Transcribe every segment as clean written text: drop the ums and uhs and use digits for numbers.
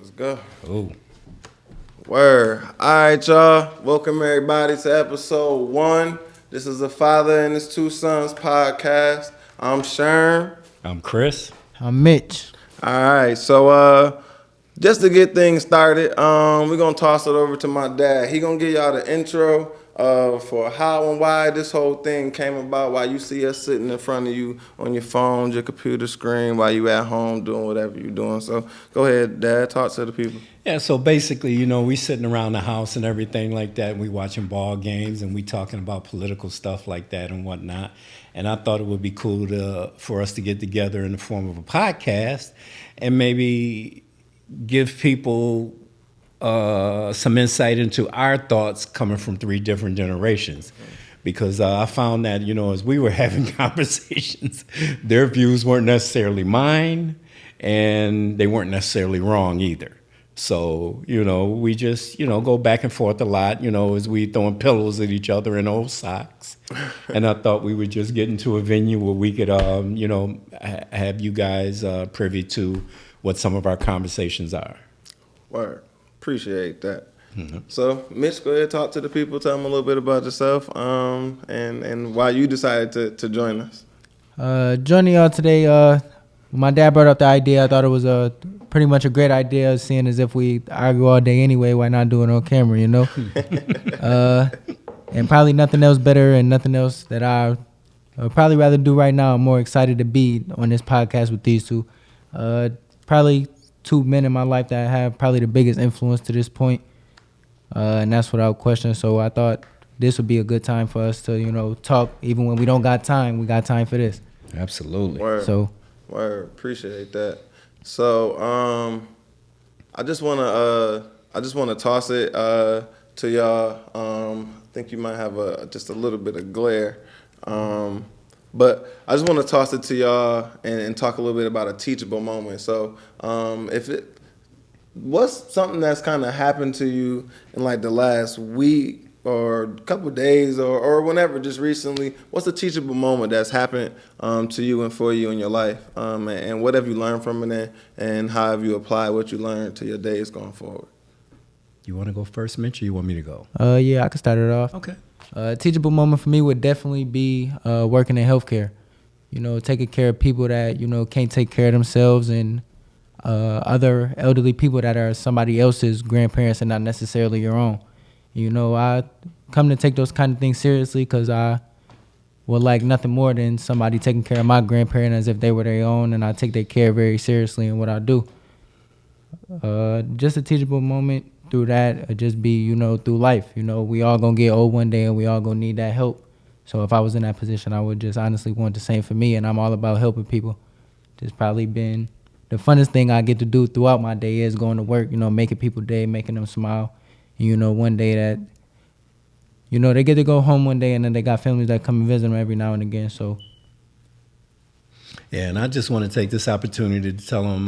Let's go. Oh, Word. All right, y'all. Welcome everybody to episode 1. This is a father and his two sons podcast. I'm Sherman. I'm Chris. I'm Mitch. All right, so just to get things started, we're gonna toss it over to my dad. He gonna give y'all the intro for how and why this whole thing came about. Why you see us sitting in front of you on your phone, your computer screen, while you at home doing whatever you're doing. So go ahead, Dad. Talk to the people. Yeah, so basically, we sitting around the house and everything like that. And we watching ball games and we talking about political stuff like that and whatnot. And I thought it would be cool for us to get together in the form of a podcast and maybe give people some insight into our thoughts coming from 3 different generations. Because I found that, as we were having conversations, their views weren't necessarily mine and they weren't necessarily wrong either. So, we just, go back and forth a lot, as we throwing pillows at each other and old socks. And I thought we would just get into a venue where we could, have you guys privy to what some of our conversations are. Word. Appreciate that. Mm-hmm. So, Mitch, go ahead, talk to the people, tell them a little bit about yourself, and why you decided to join us. Joining y'all today, when my dad brought up the idea, I thought it was pretty much a great idea, seeing as if we argue all day anyway, why not do it on camera, And probably nothing else better and nothing else that I would probably rather do right now. I'm more excited to be on this podcast with these two. Probably 2 men in my life that have probably the biggest influence to this point. And that's without question. So I thought this would be a good time for us to, talk. Even when we don't got time, we got time for this. Absolutely. Word. Word. Appreciate that. So I just wanna toss it to y'all. I think you might have just a little bit of glare. But I just want to toss it to y'all and talk a little bit about a teachable moment. So what's something that's kind of happened to you in like the last week or a couple of days or whenever, just recently, what's a teachable moment that's happened to you and for you in your life? And what have you learned from it and how have you applied what you learned to your days going forward? You want to go first, Mitch, or you want me to go? Yeah, I can start it off. Okay. A teachable moment for me would definitely be working in healthcare. Taking care of people that, can't take care of themselves and other elderly people that are somebody else's grandparents and not necessarily your own. I come to take those kind of things seriously because I would like nothing more than somebody taking care of my grandparent as if they were their own, and I take their care very seriously in what I do. Just a teachable moment through that, just be, through life. We all gonna get old one day and we all gonna need that help. So if I was in that position, I would just honestly want the same for me, and I'm all about helping people. Just probably been the funnest thing I get to do throughout my day is going to work, making people day, making them smile. And, one day that, they get to go home one day and then they got families that come and visit them every now and again. So. Yeah, and I just want to take this opportunity to tell them,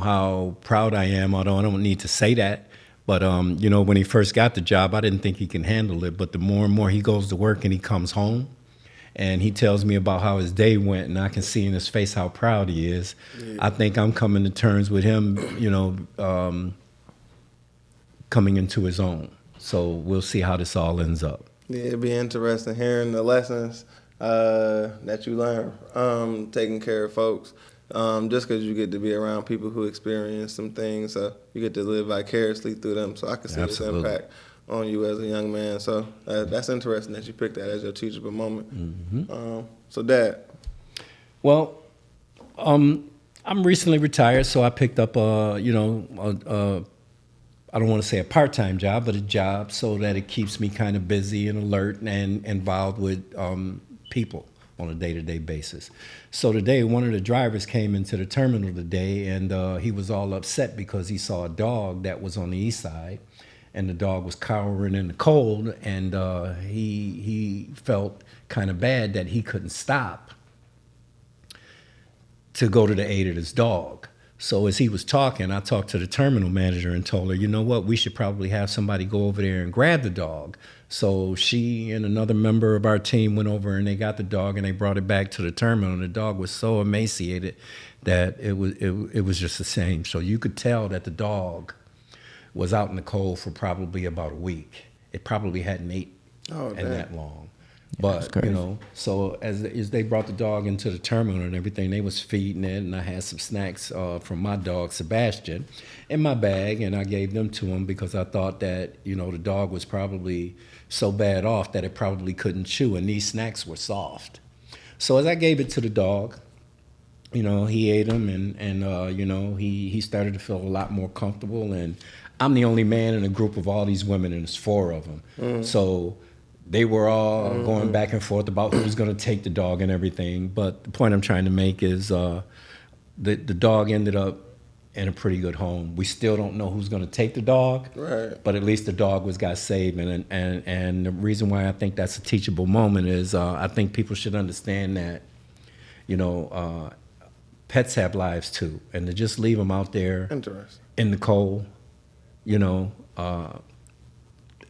how proud I am, although I don't need to say that. But, when he first got the job, I didn't think he can handle it. But the more and more he goes to work and he comes home and he tells me about how his day went and I can see in his face how proud he is, yeah. I think I'm coming to terms with him, coming into his own. So we'll see how this all ends up. Yeah, it'd be interesting hearing the lessons that you learn taking care of folks. Just because you get to be around people who experience some things, you get to live vicariously through them. So I can see Absolutely. this impact on you as a young man. So that's interesting that you picked that as your teachable moment. Mm-hmm. So, Dad. Well, I'm recently retired, so I picked up I don't want to say a part-time job, but a job so that it keeps me kind of busy and alert and involved with people on a day-to-day basis. So today, one of the drivers came into the terminal today, and he was all upset because he saw a dog that was on the east side, and the dog was cowering in the cold, and he felt kind of bad that he couldn't stop to go to the aid of his dog. So as he was talking, I talked to the terminal manager and told her, you know what, we should probably have somebody go over there and grab the dog. So she and another member of our team went over and they got the dog and they brought it back to the terminal. And the dog was so emaciated that it was just the same. So you could tell that the dog was out in the cold for probably about a week. It probably hadn't ate in that long. But, you know, so as they brought the dog into the terminal and everything, they was feeding it, and I had some snacks from my dog, Sebastian, in my bag, and I gave them to him because I thought that, you know, the dog was probably so bad off that it probably couldn't chew, and these snacks were soft. So as I gave it to the dog, you know, he ate them, and you know, he started to feel a lot more comfortable, and I'm the only man in a group of all these women, and there's 4 of them. So they were all going back and forth about who was going to take the dog and everything. But the point I'm trying to make is the dog ended up in a pretty good home. We still don't know who's going to take the dog, Right. but at least the dog got saved. And the reason why I think that's a teachable moment is I think people should understand that, you know, pets have lives too. And to just leave them out there in the cold, you know,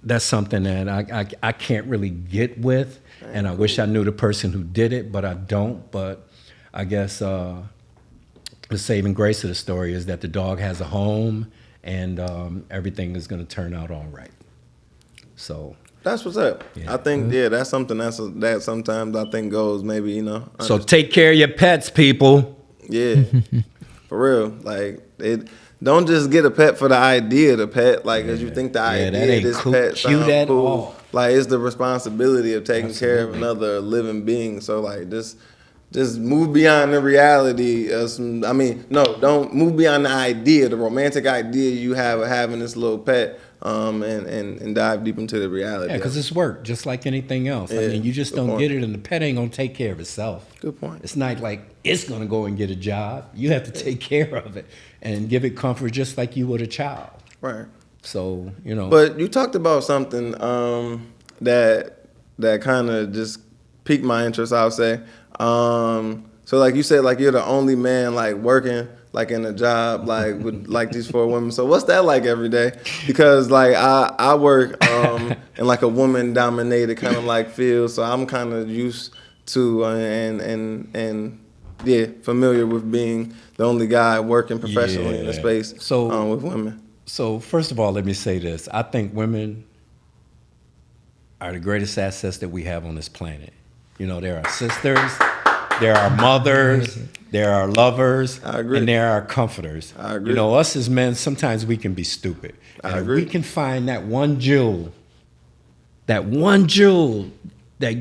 that's something that I can't really get with, and I wish I knew the person who did it, but I don't. But I guess the saving grace of the story is that the dog has a home, and everything is going to turn out all right. So that's what's up. Yeah. I think that's something that sometimes I think goes maybe, you know. So take care of your pets, people. Yeah, for real. Like it. Don't just get a pet for the idea of the pet, like, as you think the idea that ain't of this cute pet sounds at cool. all. Like, it's the responsibility of taking care of Absolutely. another living being. So, like, just move beyond the reality of some. I mean, no, don't move beyond the idea, the romantic idea you have of having this little pet, and dive deep into the reality. Yeah, because it's work, just like anything else. I Yeah, mean, you just good don't point. get it, and the pet ain't gonna take care of itself. Good point. It's not like it's gonna go and get a job. You have to take care of it and give it comfort, just like you would a child. Right. So, you know. But you talked about something that kind of just piqued my interest, I would say. So like you said, like you're the only man like working like in a job like with like these 4 women. So what's that like every day? Because like I work in like a woman dominated kind of like field, so I'm kind of used to and familiar with being the only guy working professionally in the space with women. So first of all, let me say this. I think women are the greatest assets that we have on this planet. You know, they're our sisters, they're our mothers, they're our lovers, I agree. and they're our comforters. I agree. You know, us as men, sometimes we can be stupid. And if we can find that one jewel that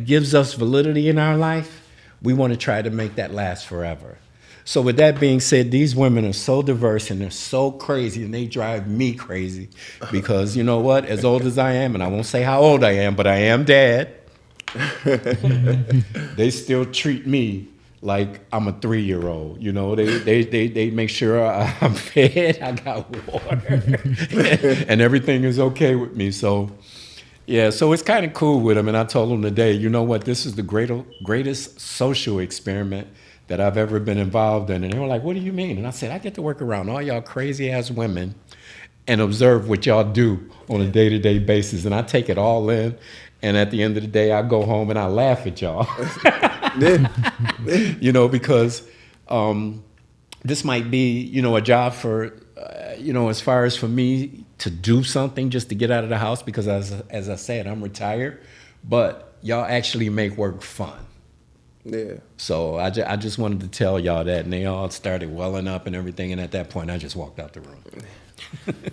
gives us validity in our life, we want to try to make that last forever. So with that being said, these women are so diverse and they're so crazy, and they drive me crazy because, you know what, as old as I am, and I won't say how old I am, but I am dad, they still treat me like I'm a 3-year-old. You know, they make sure I'm fed, I got water, and everything is okay with me. So, yeah, so it's kind of cool with them. And I told them today, you know what, this is the greatest social experiment that I've ever been involved in. And they were like, what do you mean? And I said, I get to work around all y'all crazy ass women and observe what y'all do on a day-to-day basis. And I take it all in. And at the end of the day, I go home and I laugh at y'all. You know, because this might be, you know, a job for, you know, as far as for me to do something just to get out of the house, because as I said, I'm retired, but y'all actually make work fun. Yeah. So I just wanted to tell y'all that, and they all started welling up and everything, and at that point, I just walked out the room.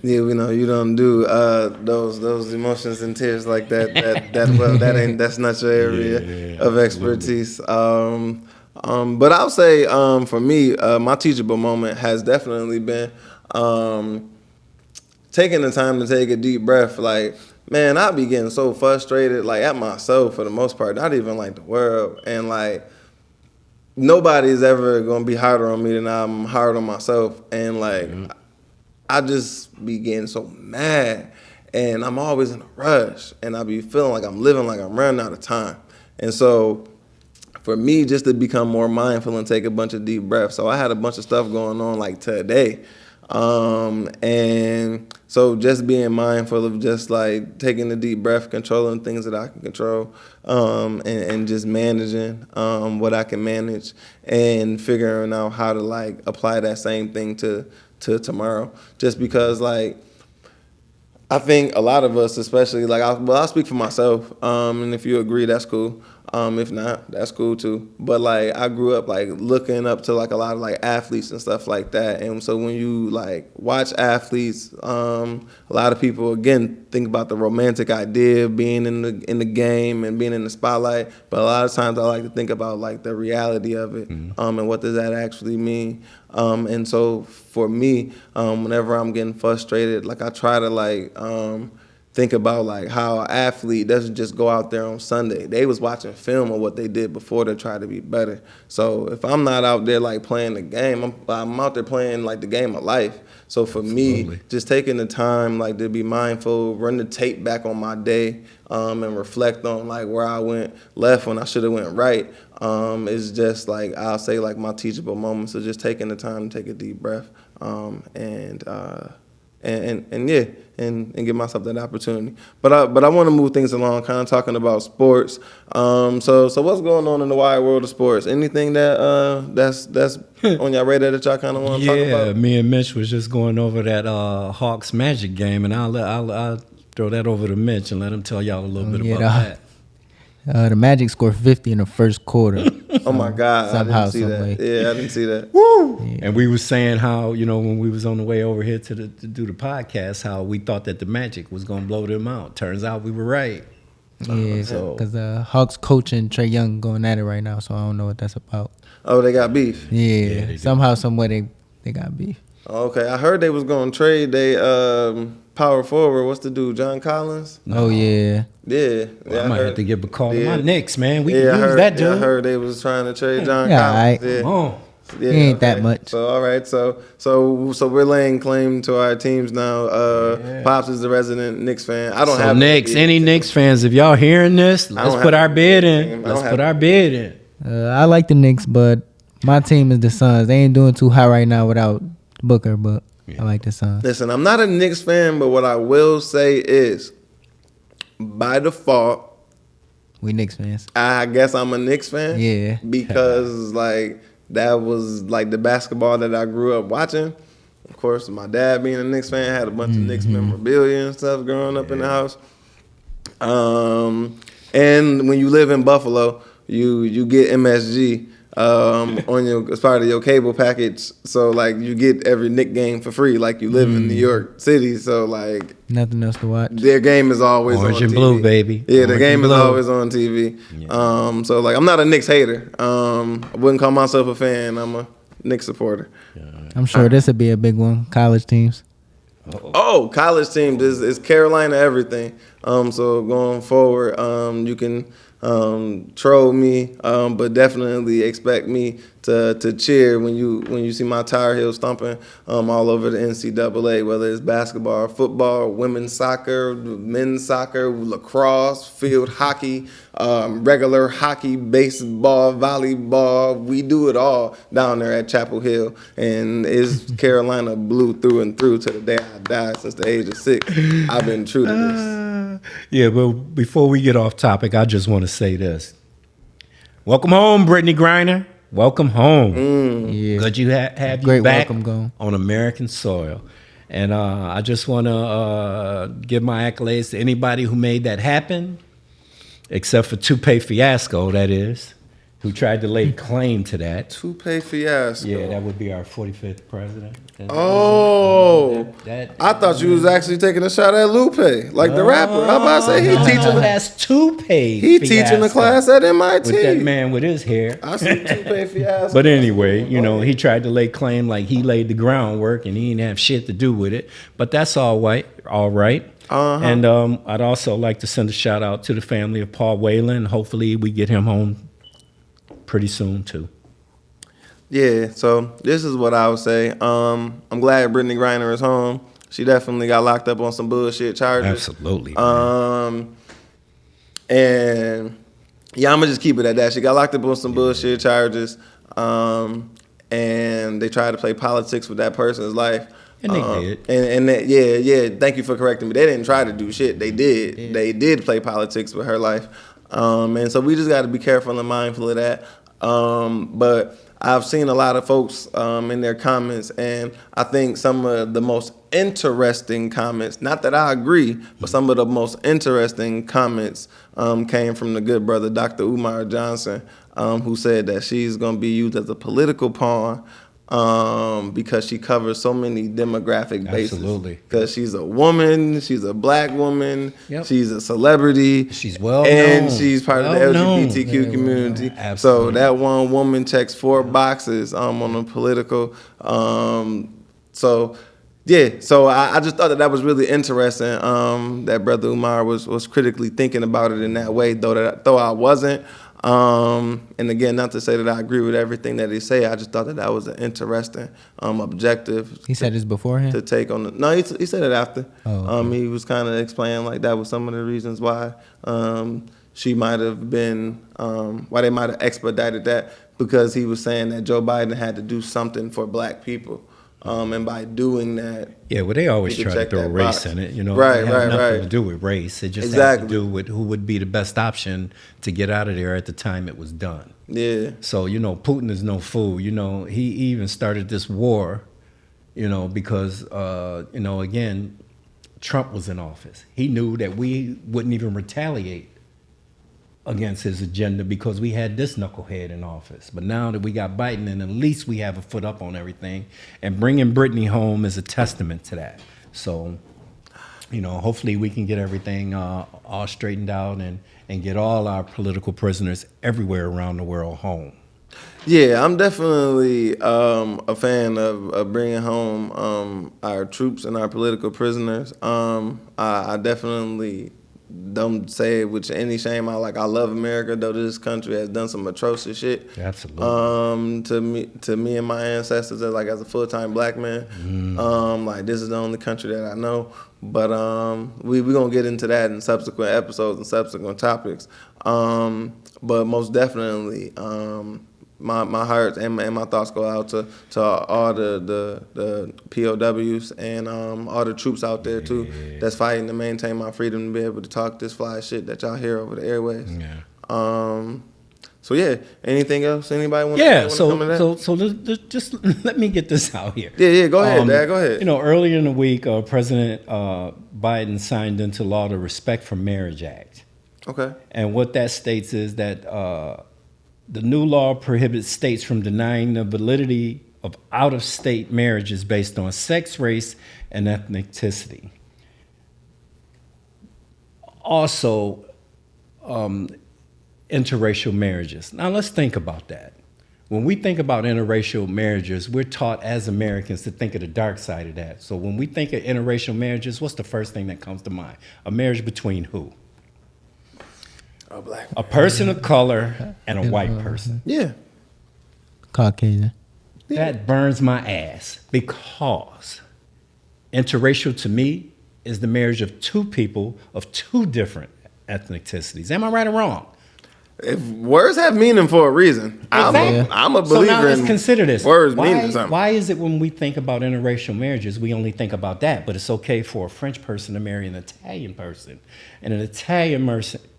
Yeah, we know you don't do those emotions and tears like that. That's not your area of expertise. But I'll say for me, my teachable moment has definitely been taking the time to take a deep breath. Like, man, I be getting so frustrated, like at myself for the most part, not even like the world, and like nobody's ever gonna be harder on me than I'm hard on myself, and like. I just be getting so mad, and I'm always in a rush, and I be feeling like I'm living like I'm running out of time. And so for me, just to become more mindful and take a bunch of deep breaths. So I had a bunch of stuff going on like today. And so just being mindful of just like taking a deep breath, controlling things that I can control, and just managing what I can manage, and figuring out how to like apply that same thing to tomorrow. Just because like I think a lot of us, especially like I'll speak for myself, and if you agree, that's cool. If not, that's cool too. But like I grew up like looking up to like a lot of like athletes and stuff like that. And so when you like watch athletes, a lot of people again think about the romantic idea of being in the game and being in the spotlight. But a lot of times I like to think about like the reality of it, and what does that actually mean. And so for me, whenever I'm getting frustrated, like I try to like think about like how an athlete doesn't just go out there on Sunday. They was watching film of what they did before to try to be better. So if I'm not out there like playing the game, I'm out there playing like the game of life. So for me, just taking the time like to be mindful, run the tape back on my day, and reflect on like where I went left when I should have went right, is just like I'll say like my teachable moments. So just taking the time to take a deep breath, and yeah, and give myself that opportunity. But I want to move things along, kind of talking about sports. So what's going on in the wide world of sports? Anything that's on your radar that y'all kind of want to talk about? Yeah, me and Mitch was just going over that Hawks Magic game, and I'll throw that over to Mitch and let him tell y'all a little bit about that. The Magic scored 50 in the first quarter. Oh my God, somehow, I didn't see that. some way. Yeah, I didn't see that. Woo! Yeah. And we was saying how, when we was on the way over here to do the podcast, how we thought that the Magic was going to blow them out. Turns out we were right. Yeah, because Hawks coach and Trae Young going at it right now, so I don't know what that's about. Oh, they got beef. Yeah, somehow, some way they got beef. Okay, I heard they was going to trade they power forward. What's the dude, John Collins? Oh, yeah. Yeah. Well, I might have to give a call to my Knicks, man. We can use that dude. Yeah, I heard they was trying to trade John Collins. Right. Yeah. Come on. Yeah, he ain't that much. So all right, so we're laying claim to our teams now. Pops is the resident Knicks fan. I don't have Knicks. Any Knicks fans, if y'all hearing this, let's put our bid in. Let's put our bid in. I like the Knicks, but my team is the Suns. They ain't doing too hot right now without Booker, but I like the Suns. Listen, I'm not a Knicks fan, but what I will say is, by default, we Knicks fans. I guess I'm a Knicks fan. Yeah. Because like that was like the basketball that I grew up watching. Of course, my dad being a Knicks fan had a bunch of Knicks memorabilia and stuff growing up in the house. And when you live in Buffalo, you get MSG on your as part of your cable package. So like you get every Knick game for free. Like you live in New York City, so like nothing else to watch. Their game is always Orange on and TV. blue, baby. Yeah, the Orange game and is blue. always on TV. Yeah. So like I'm not a Knicks hater. I wouldn't call myself a fan. I'm a Knicks supporter. I'm sure this would be a big one. College teams. Oh, college teams is Carolina everything. So going forward, you can troll me, but definitely expect me to cheer when you see my Tar Heels stomping all over the NCAA, whether it's basketball, football, women's soccer, men's soccer, lacrosse, field hockey, regular hockey, baseball, volleyball. We do it all down there at Chapel Hill, and it's Carolina blue through and through to the day I die. Since the age of 6, I've been true to this. Yeah, but before we get off topic, I just want to say this. Welcome home, Brittany Griner. Welcome home. Yeah. Good you have Great you back welcome going. on American soil. And I just want to give my accolades to anybody who made that happen, except for Toupee Fiasco, that is, who tried to lay claim to that. Toupee Fiasco. Yeah, that would be our 45th president. Oh, I thought you was actually taking a shot at Lupe, like the rapper. I'm about to say he teaching. That's Toupee. He teaching the class at MIT. With that man with his hair. I see Toupee Fiasco. But anyway, he tried to lay claim like he laid the groundwork and he didn't have shit to do with it. But that's all right. Uh-huh. And I'd also like to send a shout out to the family of Paul Whalen. Hopefully we get him home pretty soon too. Yeah, so this is what I would say. I'm glad Brittany Griner is home. She definitely got locked up on some bullshit charges. Absolutely. And yeah, I'm gonna just keep it at that. She got locked up on some bullshit charges, and they tried to play politics with that person's life. And they did. Yeah. Thank you for correcting me. They didn't try to do shit. They did. They did play politics with her life, and so we just got to be careful and mindful of that. But I've seen a lot of folks in their comments, and I think some of the most interesting comments, not that I agree, but some of the most interesting comments came from the good brother, Dr. Umar Johnson, who said that she's going to be used as a political pawn because she covers so many demographic bases. Absolutely. Because she's a woman, she's a black woman, Yep. she's a celebrity. She's well and known. she's part of the Well known. LGBTQ community. So Absolutely. that one woman checks 4 boxes on the political. So I just thought that was really interesting. That Brother Umar was critically thinking about it in that way, though I wasn't. And again, not to say that I agree with everything that he say. I just thought that was an interesting objective. He said this beforehand? To take on no, he said it after. Oh, okay. He was kind of explaining like that was some of the reasons why she might have been why they might have expedited that, because he was saying that Joe Biden had to do something for black people. And by doing that, Yeah, well, they always you can try to check throw that race box. in it. You know, Right, it has right, nothing right. to do with race. It just Exactly. has to do with who would be the best option to get out of there at the time it was done. yeah, So, you know, Putin is no fool. You know, he even started this war, you know, because, you know, again, Trump was in office. He knew that we wouldn't even retaliate against his agenda because we had this knucklehead in office. But now that we got Biden, and at least we have a foot up on everything, and bringing Brittany home is a testament to that. So, you know, hopefully we can get everything all straightened out and get all our political prisoners everywhere around the world home. yeah. I'm definitely a fan of bringing home our troops and our political prisoners. I definitely don't say it with any shame. I love America, though this country has done some atrocious shit. Absolutely. To me and my ancestors as a full-time black man. This is the only country that I know. But we gonna get into that in subsequent episodes and subsequent topics. But most definitely, my heart and my thoughts go out to all the POWs and all the troops out there too that's fighting to maintain my freedom to be able to talk this fly shit that y'all hear over the airwaves. Yeah. So yeah, anything else? Anybody want Yeah, to come to that? so just let me get this out here. Yeah, go ahead, Dad, go ahead. You know, earlier in the week, President Biden signed into law the Respect for Marriage Act. Okay. And what that states is that the new law prohibits states from denying the validity of out-of-state marriages based on sex, race, and ethnicity. Also, interracial marriages. Now, let's think about that. When we think about interracial marriages, we're taught as Americans to think of the dark side of that. So when we think of interracial marriages, what's the first thing that comes to mind? A marriage between who? Oh, black. A person of color and a white person. Yeah. Caucasian. That burns my ass, because interracial to me is the marriage of two people of two different ethnicities. Am I right or wrong? If words have meaning for a reason, Exactly. I'm a So believer now let's in consider this. words meaning something. Why is it when we think about interracial marriages, we only think about that, but it's okay for a French person to marry an Italian person, and an Italian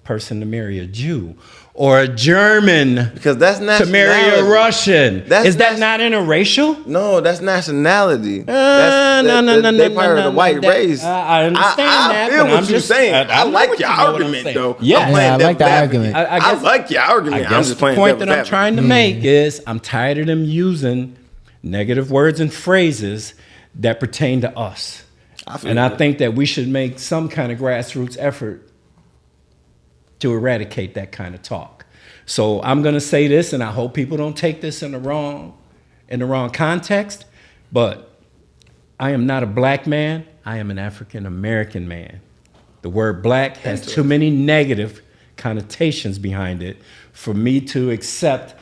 person to marry a Jew, or a German Because that's to nationality. marry a Russian? That's Is that not interracial? No, that's nationality. No, They part of the white race. I understand that. I feel but what I'm you're just saying. I know like what your you know what I'm argument, saying. though. Yeah. I'm playing Yeah, I like the devil's argument. advocate. I I guess- like your argument. I I'm guess just the playing point that devil's I'm trying to make is I'm tired of them using negative words and phrases that pertain to us. I think that we should make some kind of grassroots effort to eradicate that kind of talk. So I'm going to say this, and I hope people don't take this in the wrong context, but I am not a black man. I am an African American man. The word black has too many negative connotations behind it for me to accept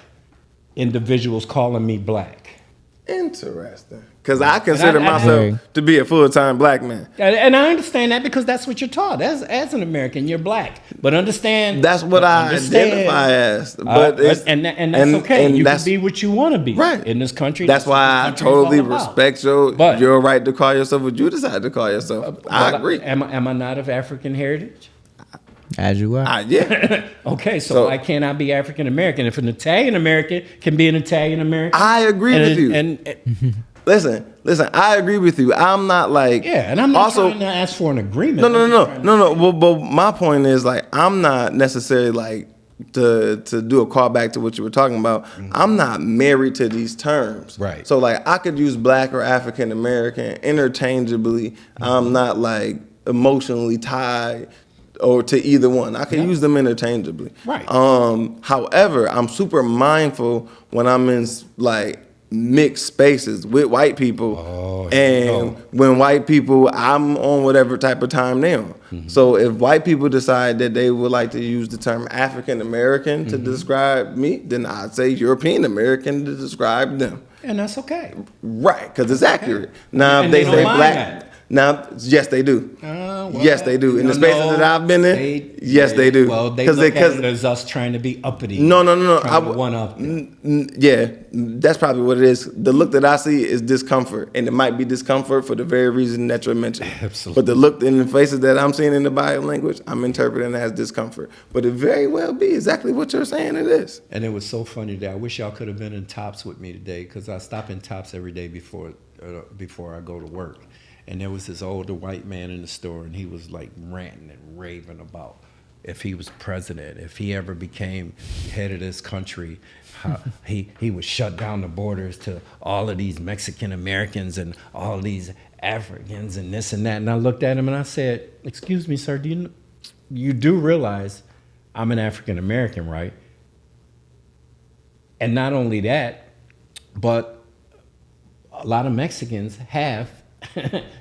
individuals calling me black. Interesting. Because I consider I- myself to be a full-time black man. And I understand that because that's what you're taught. As an American, you're black. But understand That's what I identify as. But that's okay. and You that's, can be what you want to be right in this country. That's what why this I country is all totally about. respect your right to call yourself what you decide to call yourself. I agree. Am I not of African heritage? As you are. Yeah. Okay, so why can't I be African American? If an Italian American can be an Italian American, I agree with you. And Listen. I agree with you. I'm not like and I'm not also trying to ask for an agreement. No. But my point is like I'm not necessarily like to do a callback to what you were talking about. Mm-hmm. I'm not married to these terms, right? So like I could use black or African American interchangeably. Mm-hmm. I'm not like emotionally tied or to either one. I can use them interchangeably. Right. However, I'm super mindful when I'm in like mixed spaces with white people, when white people, I'm on whatever type of time they're on. Mm-hmm. So if white people decide that they would like to use the term African American to describe me, then I'd say European American to describe them. And that's okay. Right, because it's accurate. Now, if they they say don't black. mind that. Now, yes, they do. Yes, they do. In the spaces that I've been in, yes, they do. Well, they look at it as us trying to be uppity. No. One up. Yeah, that's probably what it is. The look that I see is discomfort, and it might be discomfort for the very reason that you're mentioning. Absolutely. But the look in the faces that I'm seeing in the body language, I'm interpreting as discomfort. But it very well be exactly what you're saying it is. And it was so funny that I wish y'all could have been in Tops with me today, because I stop in Tops every day before I go to work. And there was this older white man in the store, and he was like ranting and raving about if he was president, if he ever became head of this country, how he would shut down the borders to all of these Mexican Americans and all of these Africans and this and that. And I looked at him and I said, "Excuse me, sir, you do realize I'm an African American, right? And not only that, but a lot of Mexicans have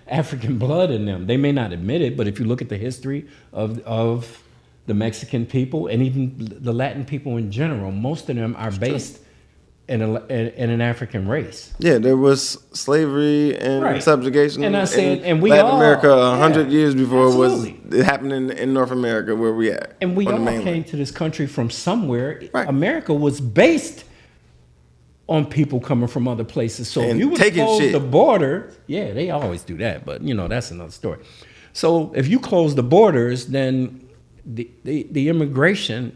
African blood in them. They may not admit it, but if you look at the history of the Mexican people and even the Latin people in general, most of them are based in an African race. Yeah, there was slavery and subjugation and I said, and we Latin all, America 100 years before absolutely. it happened in North America where we at. And we all came to this country from somewhere. Right. America was based on people coming from other places. So if you would close the border, they always do that, but that's another story. So if you close the borders, then the immigration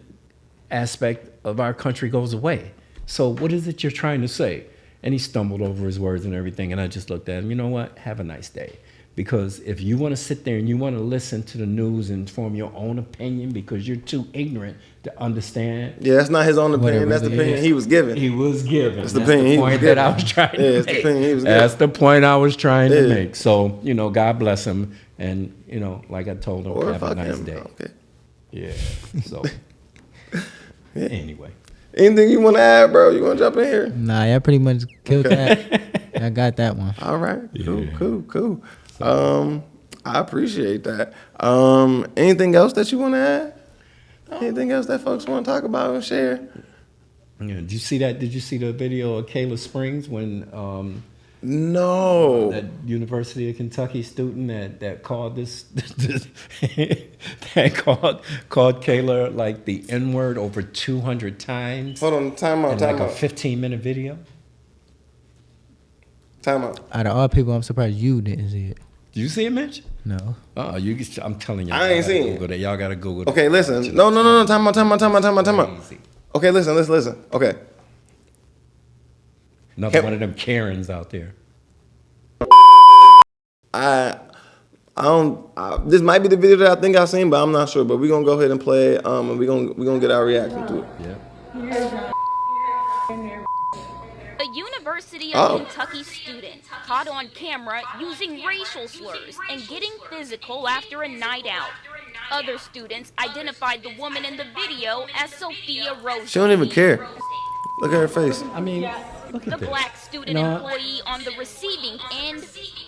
aspect of our country goes away. So what is it you're trying to say? And he stumbled over his words and everything, and I just looked at him, you know what, have a nice day. Because if you want to sit there and you want to listen to the news and form your own opinion because you're too ignorant to understand. Yeah, that's not his own opinion. That's the opinion he was given. He was given. That's the opinion he was given. That I was trying to make. The opinion he was given. That's the point I was trying to make. So, God bless him. And, like I told him, have a nice day. Okay. Yeah. So, anyway. Anything you want to add, bro? You want to jump in here? Nah, I pretty much killed that. I got that one. All right. Cool. I appreciate that. Anything else that you want to add? Anything else that folks want to talk about and share? Yeah. Did you see that? Did you see the video of Kayla Springs when no, that University of Kentucky student that called that called Kayla like the N-word over 200 times? Hold on, time out. Like a 15-minute video. Time out. Out of all people, I'm surprised you didn't see it. Did you see it, Mitch? No. I'm telling you. I ain't seen it. Y'all gotta Google it. Okay, listen. No. Time out. Okay, listen. Okay. Another one of them Karens out there. I don't. This might be the video that I think I've seen, but I'm not sure. But we're gonna go ahead and play it. And we're gonna get our reaction to it. Yeah. A University of Kentucky student caught on camera using racial slurs and getting physical after a night out. Other students identified the woman in the video as Sophia Rose. She don't even care. Look at her face. I mean, look at the this. black student employee on the receiving end,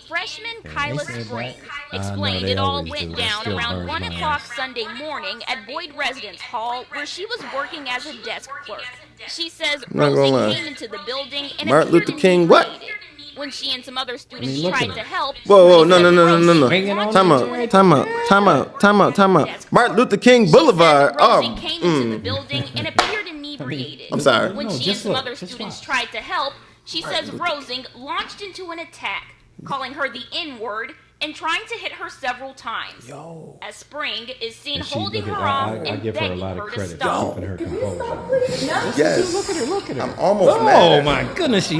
freshman Kyla Springs, explained it all went down around 1 o'clock Sunday morning at Boyd Residence Hall, where she was working as a desk clerk. She says Rosie came into the building and Martin Luther King what? When she and some other students look tried at to her. help, Whoa, she no, said no, no, no, no, no. Bring it on Time in, out, Jerry. time out, time out, time out, time out. Martin Luther King She Boulevard. said Rosie Oh, came into the building and appeared inebriated. I'm sorry. When No, she and just some look, other just students watch. tried to help, she says Rosing launched into an attack, calling her the N-word and trying to hit her several times. Yo. As Spring is seen And she- holding look her at- arm I and give her a begging lot of her to credit for stop. keeping her composure. yes. Look at her, look at her. I'm almost Oh mad. my goodness,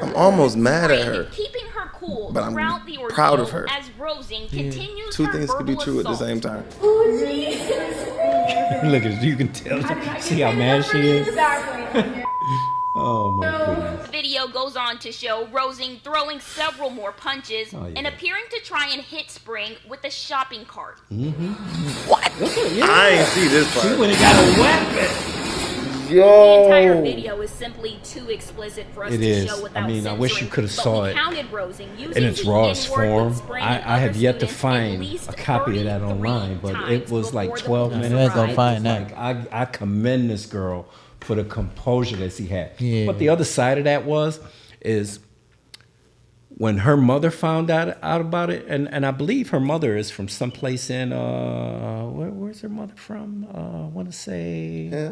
I'm almost mad at Spring her. keeping her cool But I'm throughout the ordeal proud of her. as Rosing continues Two her things could be verbal true at the assault. same time. Look at you can tell. See how mad she is? Oh my goodness. The video goes on to show Rosing throwing several more punches Oh, yeah. and appearing to try and hit Spring with a shopping cart. What? I ain't see this She part. went and got a weapon. The entire Yo. video is simply too explicit for us It to is. show without I mean, I wish you censoring, could have but saw we it counted Rosing using in its the rawest N-word with form. Spring I and have other yet to students at find least a copy of that 33 online, but it times was like before the 12 police minutes. Let's go arrived. find that. Like I commend this girl for the composure that she had. Yeah. But the other side of that is when her mother found out about it, and I believe her mother is from someplace in where's her mother from? I want to say Yeah.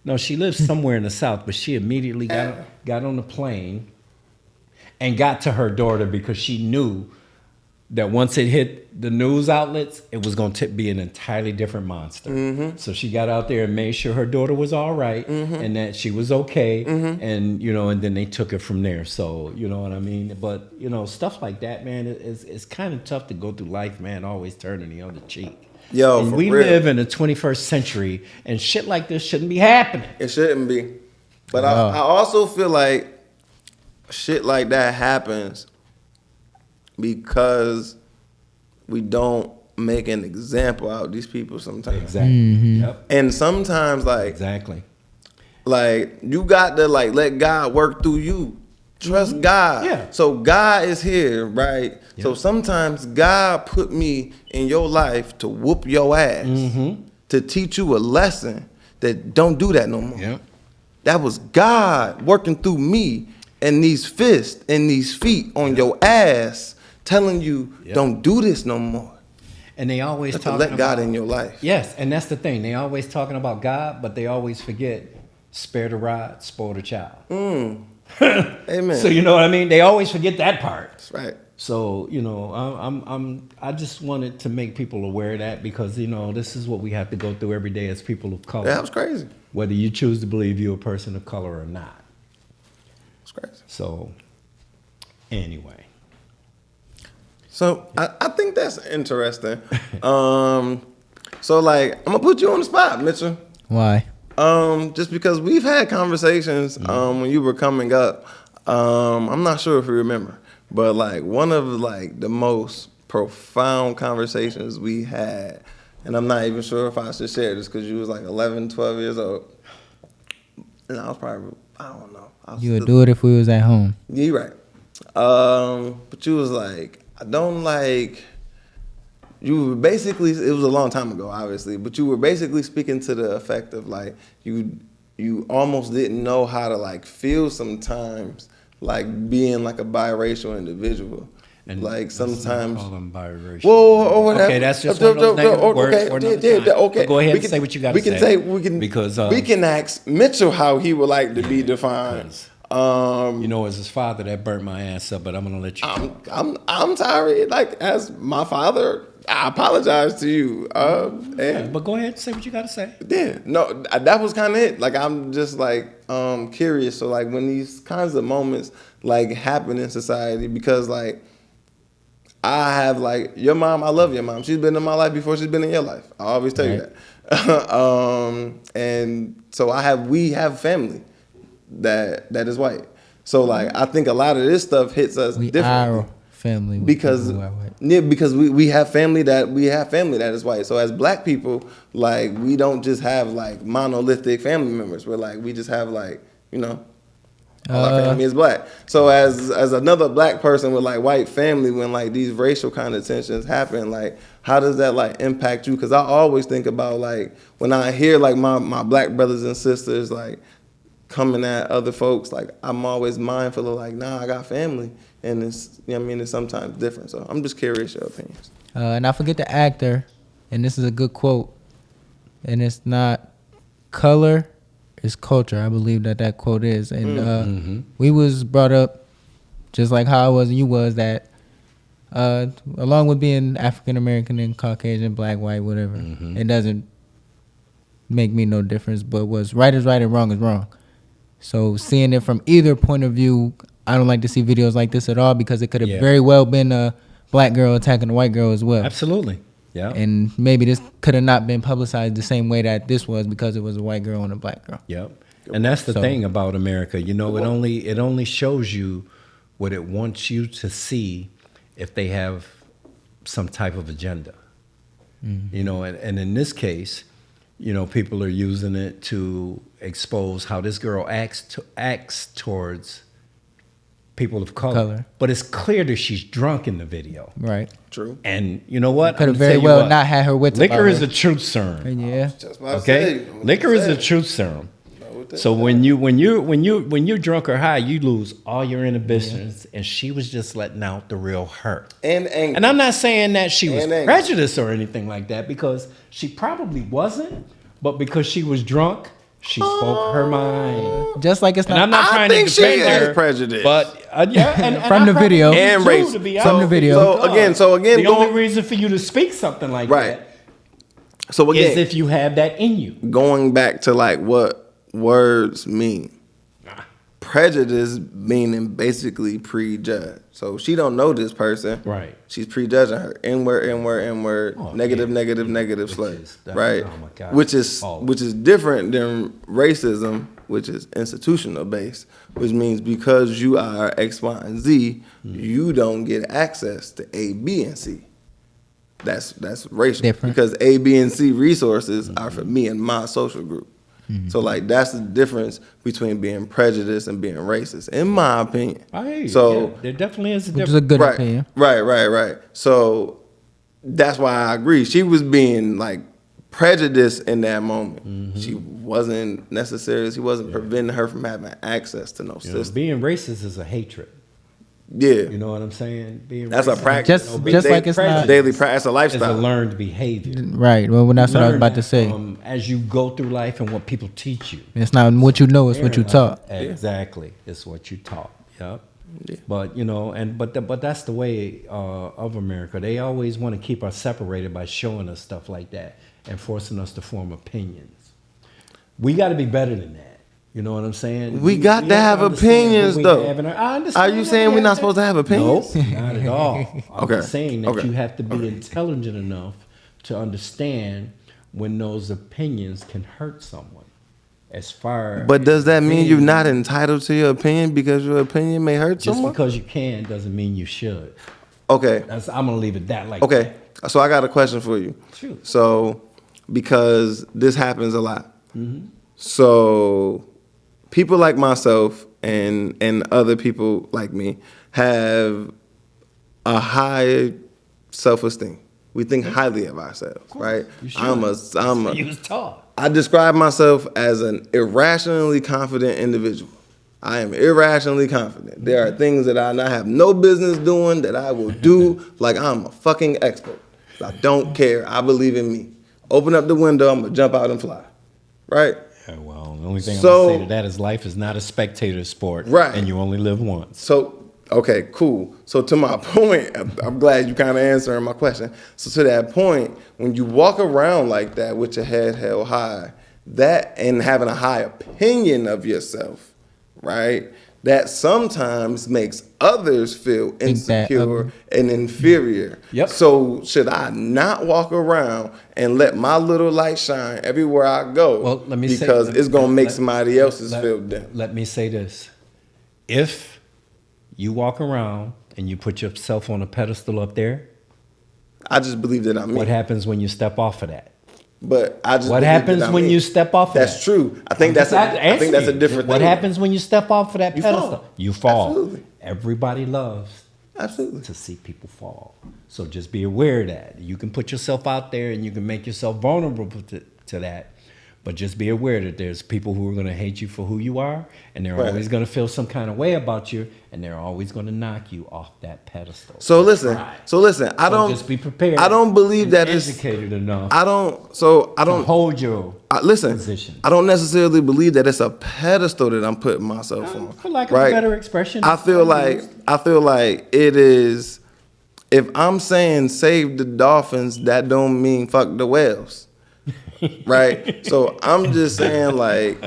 no, she lives somewhere in the South, but she immediately got on the plane and got to her daughter because she knew that once it hit the news outlets, it was going to be an entirely different monster. So she got out there and made sure her daughter was all right and that she was okay. And, and then they took it from there. So, you know what I mean? But, stuff like that, man, it's kind of tough to go through life, man, always turning the other cheek. Yo, And for we real. live in the 21st century, and shit like this shouldn't be happening. It shouldn't be. But I also feel like shit like that happens because we don't make an example out of these people sometimes. Exactly. Yep. And sometimes Exactly. like you got to like let God work through you. Trust God. Yeah. So God is here, right? Yeah. So sometimes God put me in your life to whoop your ass, to teach you a lesson that don't do that no more. Yep. That was God working through me and these fists and these feet on your ass, telling you Yep. don't do this no more. And they always But to talking let God about, in your life. Yes, and that's the thing. They always talking about God, but they always forget spare the rod, spoil the child. Amen. So you know what I mean? They always forget that part. That's right. So I just wanted to make people aware of that because this is what we have to go through every day as people of color. That was crazy. Whether you choose to believe you're a person of color or not. It's crazy. So anyway. So I think that's interesting. So like I'm gonna put you on the spot, Mitchell. Why? Just because we've had conversations when you were coming up. I'm not sure if you remember, but like one of like the most profound conversations we had, and I'm not even sure if I should share this because you was like 11, 12 years old, and I was probably I don't know. You would do it if we was at home. Yeah, you're right. But you was like, I don't like. You were basically, it was a long time ago, obviously, but you were basically speaking to the effect of like you almost didn't know how to like feel sometimes, like being like a biracial individual. And like let's not sometimes. call them biracial. Whoa, or whatever. Okay, that's just one of those negative words for another time. Okay. But go ahead We and can- say what you got we to can say. Because because we can ask Mitchell how he would like to be defined. please. Um, it was his father that burnt my ass up, but I'm gonna let you. I'm tired. Like as my father, I apologize to you. And But go ahead and say what you got to say. yeah, no, that was kind of it. Like I'm just like curious. So like when these kinds of moments like happen in society, because like I have like your mom. I love your mom. She's been in my life before she's been in your life. I always tell you that. And so we have family that is white. So like I think a lot of this stuff hits us We differently. are family. with Because people who are white. yeah, because we have family that is white. So as black people, like we don't just have like monolithic family members. We're like we just have like all our family is black. So as another black person with like white family, when like these racial kind of tensions happen, like how does that like impact you? Because I always think about like when I hear like my black brothers and sisters like coming at other folks, like I'm always mindful of like, nah, I got family, and it's, you know what I mean, it's sometimes different. So I'm just curious your opinions. And I forget the actor, and this is a good quote, and it's not color, it's culture. I believe that quote is. And we was brought up just like how I was and you was, that along with being African American and Caucasian, black, white, whatever, it doesn't make me no difference. But what's right is right and wrong is wrong. So seeing it from either point of view, I don't like to see videos like this at all, because it could have very well been a black girl attacking a white girl as well. Absolutely. Yeah. And maybe this could have not been publicized the same way that this was, because it was a white girl and a black girl. Yep. And that's the thing about America. You know, it only shows you what it wants you to see if they have some type of agenda. You know, and in this case, you know, people are using it to expose how this girl acts towards people of color. But it's clear that she's drunk in the video. Right. True. And you know what? Could have very well not had her wits about her. Liquor is a truth serum. Yeah. Okay. Liquor is a truth serum. So when you're drunk or high, you lose all your inhibitions, and she was just letting out the real hurt. And angry. And I'm not saying that she was prejudiced or anything like that, because she probably wasn't, but because she was drunk, she spoke her mind. Just like it's not. And I'm not trying to defend her, prejudice, but yeah, and from the video and race, to be from the video. So again, the only reason for you to speak something like that, so again, is if you have that in you. Going back to like what words mean. Prejudice meaning basically prejudge. So she don't know this person. Right. She's prejudging her. N-word, negative slurs. Right. Oh my God. Which is different than racism, which is institutional based, which means because you are X, Y, and Z, you don't get access to A, B, and C. That's racial. Different. Because A, B, and C resources are for me and my social group. So like that's the difference between being prejudiced and being racist, in my opinion. There definitely is a difference. Which is a good opinion. Right. So that's why I agree. She was being like prejudiced in that moment. She wasn't preventing her from having access to no system. Being racist is a hatred. Yeah. You know what I'm saying? That's a practice. Just like it's not daily practice, a lifestyle. It's a learned behavior. Right. Well, that's what I was about to say. As you go through life and what people teach you. It's not what you know, it's what you taught. Exactly. It's what you taught. Yep. Yeah. But you know, but that's the way of America. They always want to keep us separated by showing us stuff like that and forcing us to form opinions. We got to be better than that. You know what I'm saying? We got to have opinions, though. I understand. Are you saying we're not supposed to have opinions? No, not at all. I'm just saying that Okay. you have to be intelligent enough to understand when those opinions can hurt someone. But does that mean you're not entitled to your opinion because your opinion may hurt someone? Just because you can doesn't mean you should. Okay. I'm gonna leave it that like Okay. that. So I got a question for you. Shoot. So because this happens a lot. So people like myself and other people like me have a high self-esteem. We think highly of ourselves, right? You should. You was taught. I describe myself as an irrationally confident individual. I am irrationally confident. There are things that I have no business doing that I will do like I'm a fucking expert. I don't care. I believe in me. Open up the window, I'm going to jump out and fly, right? Yeah, well, the only thing I'm going to say to that is life is not a spectator sport, right? And you only live once. So, okay, cool. So to my point, I'm glad you kind of answering my question. So to that point, when you walk around like that with your head held high, that and having a high opinion of yourself, right? That sometimes makes others feel insecure and inferior. Yep. So should I not walk around and let my little light shine everywhere I go? Well, let me because it's gonna make somebody else's feel dim. Let me say this: if you walk around and you put yourself on a pedestal up there, I just believe that I'm me. What happens when you step off of that? But I just what happens when you step off of that? That's true. I think that's a different thing. What happens when you step off of that pedestal? You fall. Absolutely. Everybody loves to see people fall. So just be aware of that. You can put yourself out there and you can make yourself vulnerable to that. But just be aware that there's people who are going to hate you for who you are, and they're Right. always going to feel some kind of way about you, and they're always going to knock you off that pedestal. So listen, Right. I don't just be prepared. I don't believe and that it's educated enough. I don't hold your listen. position. I don't necessarily believe that it's a pedestal that I'm putting myself on. For lack of a better expression, I feel like it is. If I'm saying save the dolphins, that don't mean fuck the whales. Right? So I'm just saying like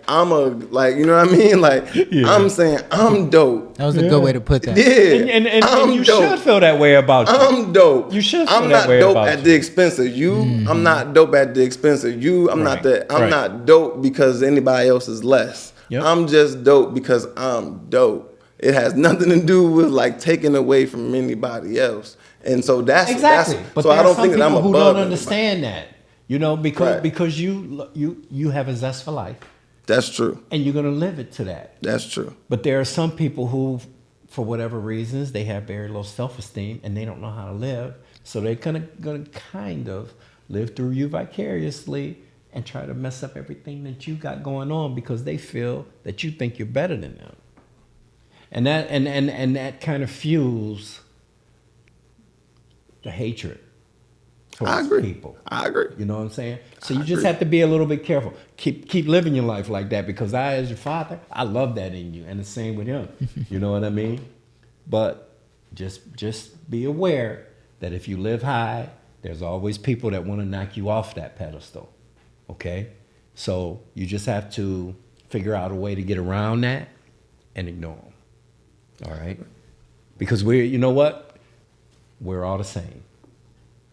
I'm you know what I mean? Like I'm saying I'm dope. That was a good way to put that. Yeah. and I'm you dope. should feel that way about you. I'm dope. You should feel I'm that not way dope about at you. the expense of you. I'm not dope at the expense of you. I'm not Right. I'm Right. not dope because anybody else is less. Yep. I'm just dope because I'm dope. It has nothing to do with like taking away from anybody else. And so that's Exactly. But so there I are don't some think that I'm people above who don't anybody. understand that. You know, Right. because you have a zest for life, That's true. and you're gonna live it to that. That's true. But there are some people who, for whatever reasons, they have very low self-esteem and they don't know how to live. So they're gonna kind of live through you vicariously and try to mess up everything that you got going on because they feel that you think you're better than them. And that kind of fuels the hatred towards I agree. people. I agree. You know what I'm saying? So you just have to be a little bit careful. Keep living your life like that because I, as your father, I love that in you, and the same with him. You know what I mean? But just be aware that if you live high, there's always people that want to knock you off that pedestal. Okay? So you just have to figure out a way to get around that and ignore them. All right? Because you know what? We're all the same.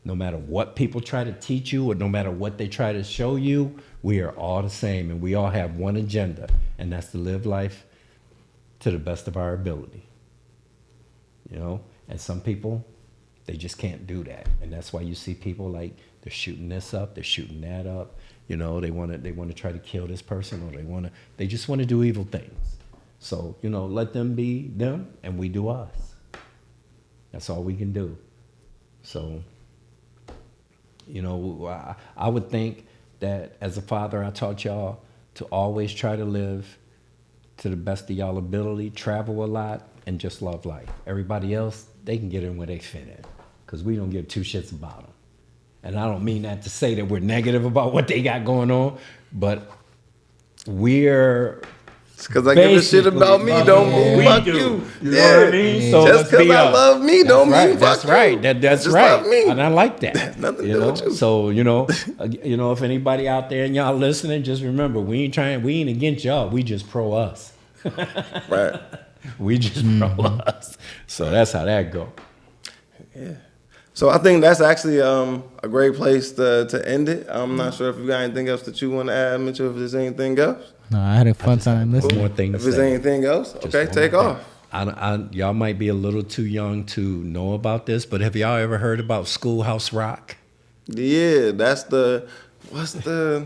No matter what people try to teach you or no matter what they try to show you, we are all the same and we all have one agenda, and that's to live life to the best of our ability. You know? And some people, they just can't do that. And that's why you see people like they're shooting this up, they're shooting that up. You know, they want to try to kill this person, or they just want to do evil things. So, you know, let them be them and we do us. That's all we can do. So, you know, I would think that as a father, I taught y'all to always try to live to the best of y'all ability, travel a lot, and just love life. Everybody else, they can get in where they fit in, because we don't give two shits about them. And I don't mean that to say that we're negative about what they got going on, but we're Because I give a shit about me don't mean fuck you. You know what I mean? So just because I love me don't mean fuck that's you. right. That's Just right. love me. And I like that. Nothing to you do know? with you. So if anybody out there and y'all listening, just remember we ain't against y'all. We just pro us. Right. We just pro us. So that's how that go. Yeah. So I think that's actually a great place to end it. I'm not sure if you got anything else that you want to add, Mitchell. If there's anything else. No, I had a fun time One listening. more thing to If there's say. anything else, Just okay, one take more off. thing. Y'all might be a little too young to know about this, but have y'all ever heard about Schoolhouse Rock? Yeah, that's what's the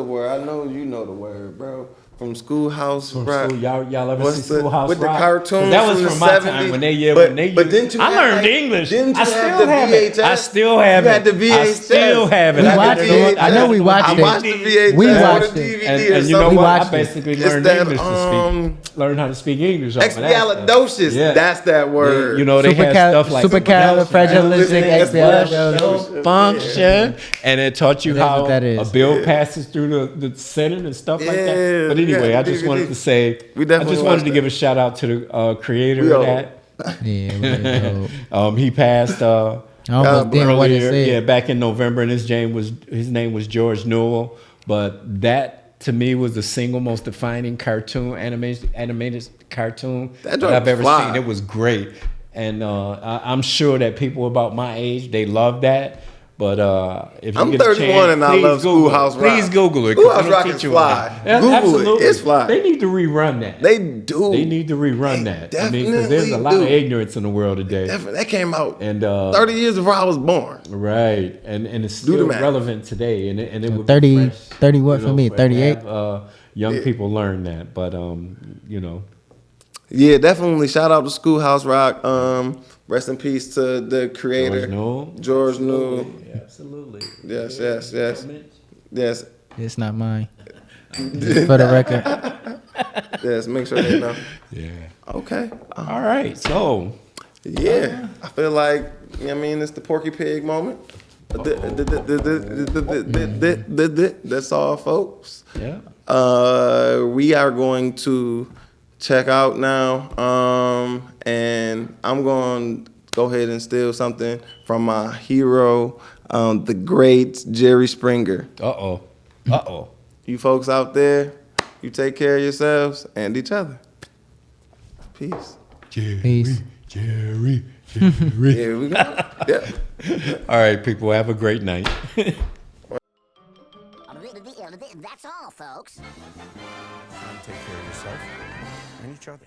word? I know you know the word, bro. From Schoolhouse Rock. Y'all ever What's see the- Schoolhouse with the Rock? 'Cause cartoons that was from from the my 70s. time when they But didn't you I have, learned like, English. didn't you I have still the have it. VHS? I still have You it. had the I VHS. still have it. We I watched got it. I know we watched I it. watched the VHS We on watched the it. DVD And or you know something. what? I watched it. basically It's learned that, English to speak. Learn how to speak English. off of that stuff. Expialidocious. Yeah. That's that word. You know, they had stuff like supercalifragilistic function, and it taught you That's how what that is. a bill passes through the Senate and stuff like Yeah, that. But we anyway, got I the just DVD. wanted to say, We definitely watched to that. give a shout out to the creator We of old. that. Yeah, we He passed I almost didn't want to earlier, say it. back in November, and his name was George Newell. But that to me was the single most defining animated cartoon That that joint I've was ever fly. seen. It was great, and I'm sure that people about my age they love that. But if you I'm get a 31 chance, and I please love Google it. Schoolhouse Rock. Please Google it. 'cause Schoolhouse it'll Rock teach is you a fly. lot. Yeah, Google it. absolutely. It's fly. They need to rerun that. They do. They need to rerun that. I mean, because there's definitely a lot do. of ignorance in the world today. Definitely. That came out And 30 years before I was born. right, and it's Do the still math. relevant today, and it would 30 be fresh, 30 what for me? to 38? have, young people learn that, but Yeah, definitely. Shout out to Schoolhouse Rock. Rest in peace to the creator, George Newell. George Newell. Absolutely. Yes, yes, yes. Yes. It's not mine. Just for the record. Yes. Make sure they know. Yeah. Okay. All right. So Yeah. I feel like, you know what I mean, it's the Porky Pig moment. That's all, folks. yeah. We are going to check out now, and I'm going to go ahead and steal something from my hero, the great Jerry Springer. Uh oh. You folks out there, you take care of yourselves and each other. Peace. Peace. Jerry. Here we go. Yeah. All right, people. Have a great night. That's all, folks. Take care of yourself and each other.